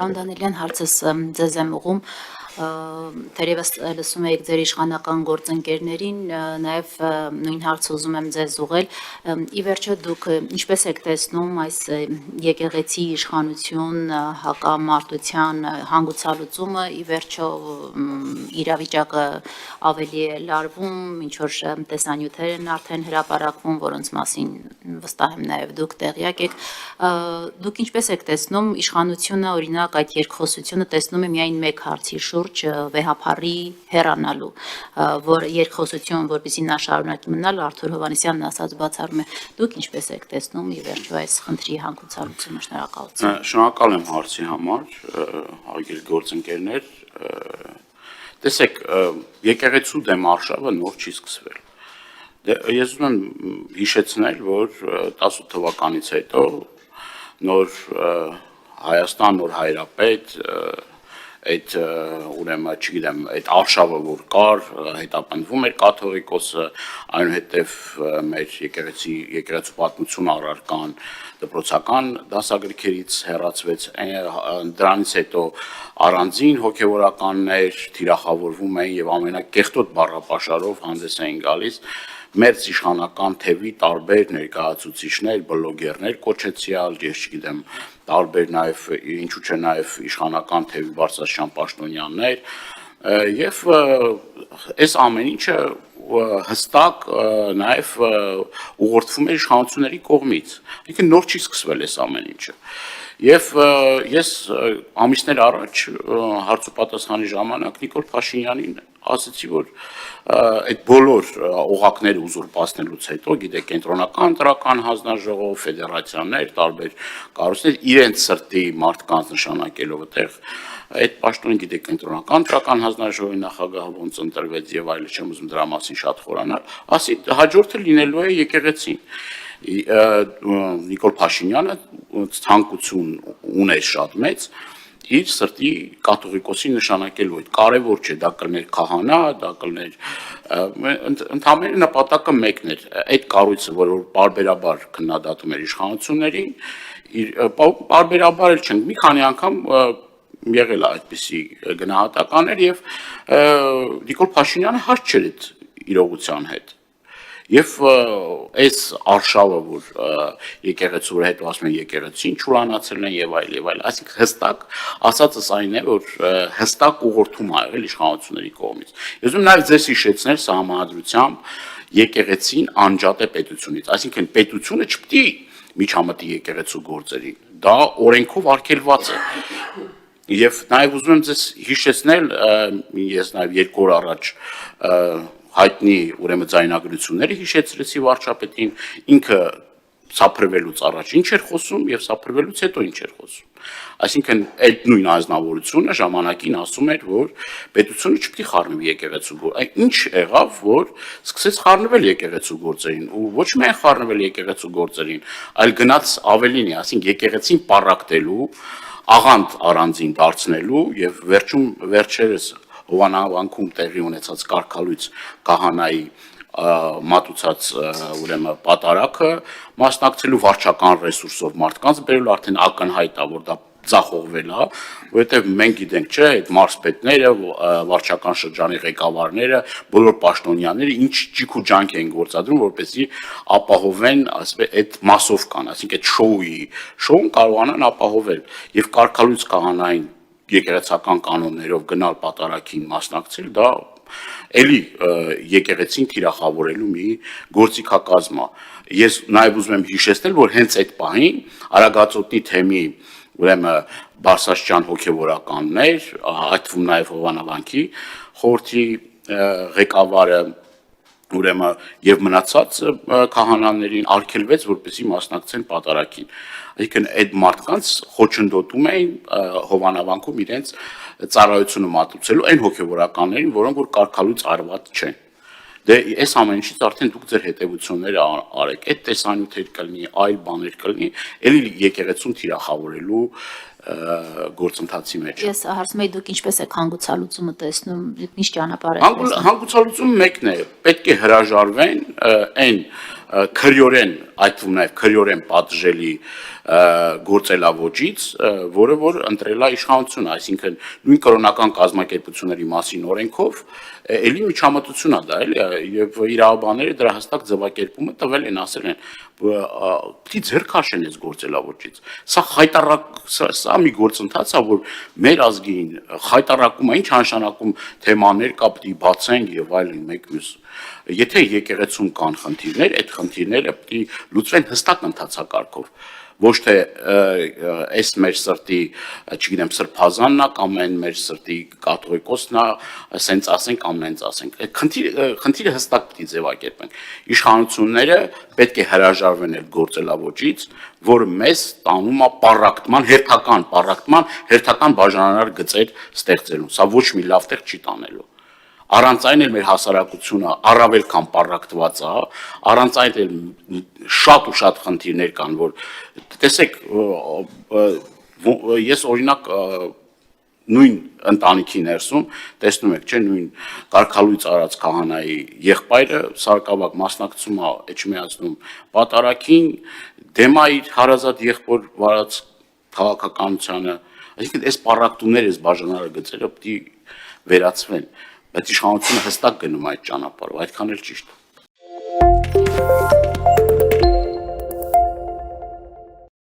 Պարոն Դանիելյան, հարցս ձեզ եմ ուղղում, թերևս լսում եք ձեր իշխանական գործընկերներին, նաև նույն հարցը ուզում եմ ձեզ ուղղել, ի վերջո դուք ինչպես եք տեսնում այս եկեղեցի իշխանություն հակամարտության հանգուցալուծումը, ի վերջո իրավիճակը ավելի է լարվում, ինչ որ տեսանյութեր են արդեն հրապարակվում, որոնց մասին վստահ եմ նաև դուք տեղյակ եք, դուք ինչպես եք տեսնում իշխանությունը, օրինակ այդ երկխոսությունը տեսնում է միայն մեկ հարցի շուրջ վեհափառի հեռանալու, որ երկխոսություն, որպեսզի նա շարունակի մնալ, Արթուր Հովհաննիսյանն ասած բացառում է, դուք ինչպես եք տեսնում ի վերջո այս խնդրի հանգուցալուծումը, շնորհակալություն։ Շնորհակալ եմ հարցի համար, հարգելի գործընկերներ, տեսեք, եկեղեցու դեմ արշավը նոր չի սկսվել։ Ես ուզում եմ հիշեցնել, որ 18 թվականից հետո նոր Հայաստան, նոր հայրապետ, այդ ուրեմն, չգիտեմ, այդ արշավը որ կար, հետապնդվում էր կաթողիկոսը, այնուհետև մեր եկեղեցու պատմություն առարկան դպրոցական դասագրքերից հեռացվեց, դրանից հետո առանձին հոգևորականներ թիրախավորվում էին եւ ամենակեղտոտ բառապաշարով հանդես էին գալիս մերձ իշխանական թևի տարբեր ներկայացուցիչներ, բլոգերներ կոչեցյալ, ես չգիտեմ, տարբեր նաև ինչու՞ չէ նաև իշխանական թևի բարձրաստիճան պաշտոնյաներ, եւ այս ամեն ինչը հստակ նաև ուղղորդվում է իշխանությունների կողմից, ինքը նոր չի սկսվել այս ամեն ինչը։ Եվ ես ամիսներ առաջ հարցուպատասխանի ժամանակ Նիկոլ Փաշինյանին ասացի, որ այդ բոլոր օղակները ուզուրպացնելուց հետո, գիտեք, կենտրոնական ընտրական հանձնաժողով, ֆեդերացիաներ, տարբեր կառույցներ իրենց սրտի մարդկանց նշանակելով այդտեղ այդ պաշտոնը, գիտեք, կենտրոնական ընտրական հանձնաժողովի նախագահը ոնց ընտրվեց եւ այլն, չեմ ուզում դրա մասին շատ խորանալ, ասի հաջորդը լինելու է եկեղեցին։ Նիկոլ Փաշինյանը ցանկություն ուներ շատ մեծ իր սրտի կաթողիկոսի նշանակելու այդ կարևոր չէ, դա կլներ քահանա, դա կլներ ընդհանրապես նպատակը մեկն էր, այդ կառույցը, որ բարբերաբար քննադատում էր իշխանություններին, բարբերաբար էլ չենք, մի քանի անգամ եղել է այդպիսի գնահատականներ եւ Նիկոլ Փաշինյանը հաշտ չէր այդ իրողության հետ։ Եվ այս արշավը, որ եկեղեցու վրա հետո ասում են եկեղեցին չուրանացել են եւ այլ, այսինքն հստակ ասածս այն է, որ հստակ ուղղորդում ա եղել իշխանությունների կողմից։ Ես ուզում նաեւ ձեզ հիշեցնել սահմանադրությամբ եկեղեցին անջատ է պետությունից, այսինքն պետությունը չպետք է միջամտի եկեղեցու գործերին, դա օրենքով արգելված է։ Եվ նաեւ ուզում եմ ձեզ հիշեցնել, ես նաեւ 2 օր առաջ հայտնի ուրեմն ձայնագրությունները հիշեցրեցի վարչապետին, ինքը սափրվելուց առաջ ինչ էր խոսում եւ սափրվելուց հետո ինչ էր խոսում։ Այսինքն այդ նույն ազնվորությունը ժամանակին ասում էր, որ պետությունը չպետք է խառնվի եկեղեցու գործերին։ Ինչ եղավ, որ սկսեց խառնվել եկեղեցու գործերին ու ոչ միայն խառնվել եկեղեցու գործերին, այլ գնաց ավելին, այսինքն եկեղեցին պառակտելու, աղանդ առանձին դարձնելու եւ վերջերս Հովանանքում տեղի ունեցած կարգալույց քահանայի մատուցած ուրեմն պատարակը մասնակցելու վարչական ռեսուրսով մարդկանց բերելու արդեն ակնհայտ է, որ դա ձախողվել է, որովհետև մենք գիտենք, չէ, այդ մարզպետները, վարչական շրջանի ղեկավարները, բոլոր պաշտոնյաները ինչ ճիք ու ջանք են գործադրում, որպեսզի ապահովեն, ասես, այդ մասովկան, այսինքն այդ շոուն կարողանան ապահովել եւ կարգալույց քահանային եկեղեցական կանոններով գնալ պատարակին մասնակցել, դա էլի եկեղեցին թիրախավորելու մի գործիքակազմ է։ Ես նաև ուզում եմ հիշեցնել, որ հենց այդ պահին Արագածոտնի թեմի ուրեմն բարձրաստիճան հոգևորականներ, այդ թվում նաև Հովանավանքի խորհրդի ղեկավարը ուրեմն եւ մնացած քահանաներին արգելվեց, որպեսզի մասնակցեն պատարակին։ Այսինքն այդ մարդկանց խոչընդոտում էին Հովանավանքում իրենց ծառայությունը մատուցելու այն հոգևորականներին, որոնք որ կարգալույց արված չեն։ Դե այս ամեն ինչից արդեն դուք ձեր հետևությունները արեք, այդ տեսանյութեր կլինի, այլ բաներ կլինի, էլի եկեղեցուն թիրախավորելու գործընթացի մեջ։ Ես հարցում եմ, դուք ինչպես եք հանգուցալուծումը տեսնում, ինչ ճանապարհ եք տեսնում։ Հանգուցալուծումը մեկն է, պետք է հրաժարվեն այն քրյորեն այդ թվում նաև քրեորեն պատժելի գործելավոճից, որը որ ընտրել է իշխանությունը, այսինքն նույն կրոնական կազմակերպությունների մասին օրենքով էլի միջամտություն է դա, էլի, եւ իրավաբանները դրա հստակ ձևակերպումը տվել են, ասել են, պիտի ձեռք քաշեն այս գործելավոճից։ Սա խայտարակ, սա մի գործընթաց է, որ մեր ազգին խայտարակում է, ինչ նշանակում թեմաներ կա, պիտի բացենք եւ այլն մեկ մյուս։ Եթե եկեղեցում կան խնդիրներ, այդ խնդիրները պիտի լուծվեն հստակ ընթացակարգով, ոչ թե այս մեր սրտի, չգիտեմ, սրբազանն է կամ այն մեր սրտի կաթողիկոսն է, ասենց ասենք, ամենից ասենք։ Այդ խնդիրը հստակ պիտի ձևակերպենք։ Իշխանությունները պետք է հրաժարվեն այդ գործելավոճից, որը մեզ տանում է պառակտման, հերթական բաժանարար գծեր ստեղծելու։ Սա ոչ մի լավ տեղ չի տանելու։ Առանց այն էլ մեր հասարակությունը առավել քան պառակտված է, առանց այն էլ շատ ու շատ խնդիրներ կան, որ տեսեք, ես օրինակ նույն ընտանիքի ներսում տեսնում եք, չէ, նույն Կարգալույծ Արաց քահանայի եղբայրը Սարգսակ մասնակցում է Էջմիածնում պատարագին, դեմ է իր հարազատ եղբոր վարած քաղաքականությանը, այսինքն այս պառակտումները, այս բաժանարար գծերը պիտի վերացվեն, բայց իշխանությունը հստակ գնում է այդ ճանապարհով, այդքան էլ ճիշտ։